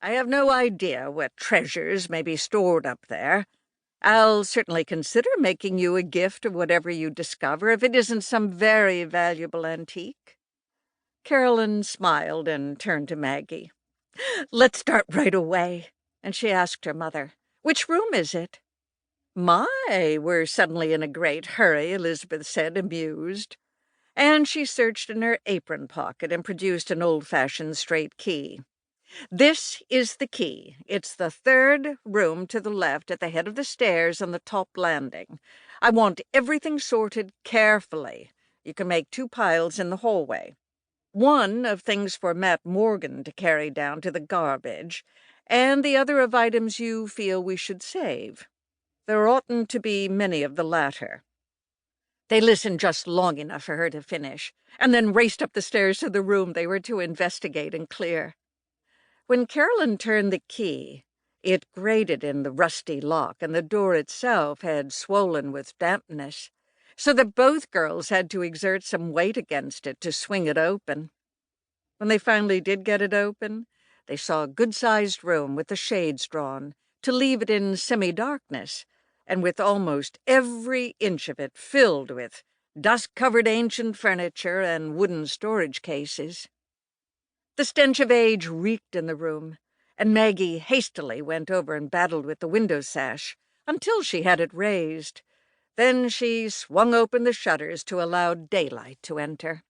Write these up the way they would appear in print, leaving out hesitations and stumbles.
I have no idea what treasures may be stored up there. I'll certainly consider making you a gift of whatever you discover if it isn't some very valuable antique." Carolyn smiled and turned to Maggie. "Let's start right away." And she asked her mother, "Which room is it?" "My, we're suddenly in a great hurry," Elizabeth said, amused. And she searched in her apron pocket and produced an old-fashioned straight key. "This is the key. It's the third room to the left at the head of the stairs on the top landing. I want everything sorted carefully. You can make 2 piles in the hallway. One of things for Matt Morgan to carry down to the garbage, and the other of items you feel we should save. There oughtn't to be many of the latter." They listened just long enough for her to finish, and then raced up the stairs to the room they were to investigate and clear. When Carolyn turned the key, it grated in the rusty lock, and the door itself had swollen with dampness, so that both girls had to exert some weight against it to swing it open. When they finally did get it open, they saw a good-sized room with the shades drawn, to leave it in semi-darkness, and with almost every inch of it filled with dust-covered ancient furniture and wooden storage cases. The stench of age reeked in the room, and Maggie hastily went over and battled with the window sash until she had it raised. Then she swung open the shutters to allow daylight to enter.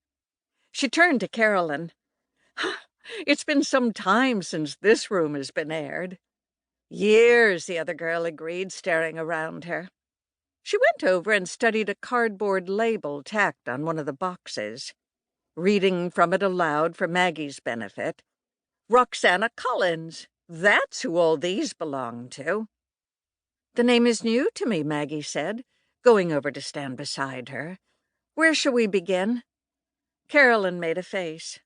She turned to Carolyn. "It's been some time since this room has been aired." "Years," the other girl agreed, staring around her. She went over and studied a cardboard label tacked on one of the boxes. Reading from it aloud for Maggie's benefit, "Roxanna Collins. That's who all these belong to." "The name is new to me," Maggie said, going over to stand beside her. "Where shall we begin?" Carolyn made a face.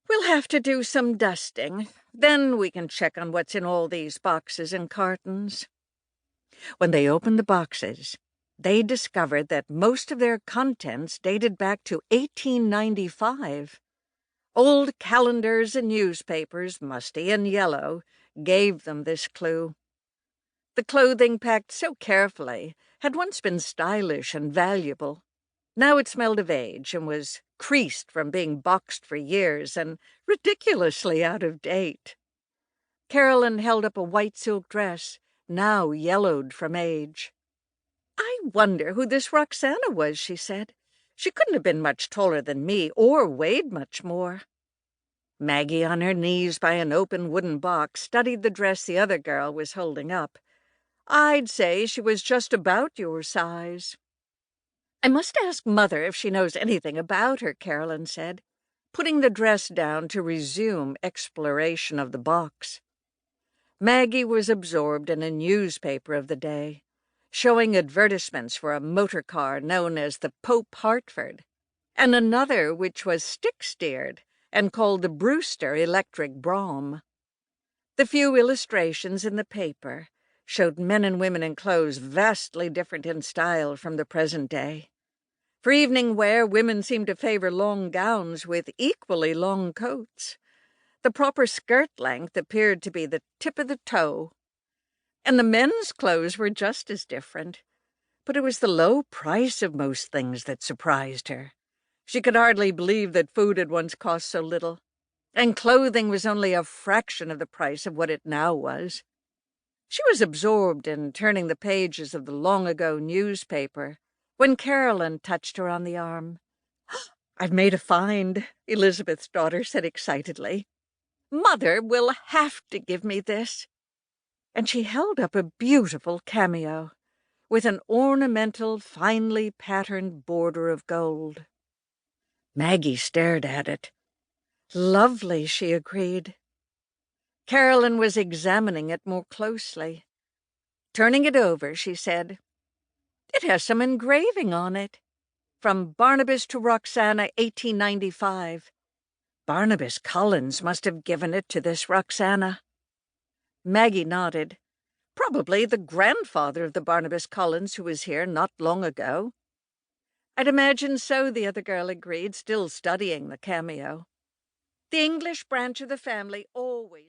"We'll have to do some dusting. Then we can check on what's in all these boxes and cartons." When they opened the boxes, they discovered that most of their contents dated back to 1895. Old calendars and newspapers, musty and yellow, gave them this clue. The clothing packed so carefully had once been stylish and valuable. Now it smelled of age and was creased from being boxed for years and ridiculously out of date. Carolyn held up a white silk dress, now yellowed from age. "I wonder who this Roxanna was," she said. "She couldn't have been much taller than me or weighed much more." Maggie, on her knees by an open wooden box, studied the dress the other girl was holding up. "I'd say she was just about your size." "I must ask Mother if she knows anything about her," Carolyn said, putting the dress down to resume exploration of the box. Maggie was absorbed in a newspaper of the day, showing advertisements for a motor car known as the Pope Hartford, and another which was stick-steered and called the Brewster Electric Brougham. The few illustrations in the paper showed men and women in clothes vastly different in style from the present day. For evening wear, women seemed to favor long gowns with equally long coats. The proper skirt length appeared to be the tip of the toe. And the men's clothes were just as different. But it was the low price of most things that surprised her. She could hardly believe that food had once cost so little, and clothing was only a fraction of the price of what it now was. She was absorbed in turning the pages of the long-ago newspaper when Carolyn touched her on the arm. "I've made a find," Elizabeth's daughter said excitedly. "Mother will have to give me this." And she held up a beautiful cameo with an ornamental, finely patterned border of gold. Maggie stared at it. "Lovely," she agreed. Carolyn was examining it more closely. Turning it over, she said, "It has some engraving on it. From Barnabas to Roxanna, 1895. Barnabas Collins must have given it to this Roxanna." Maggie nodded. "Probably the grandfather of the Barnabas Collins who was here not long ago." "I'd imagine so," the other girl agreed, still studying the cameo. "The English branch of the family always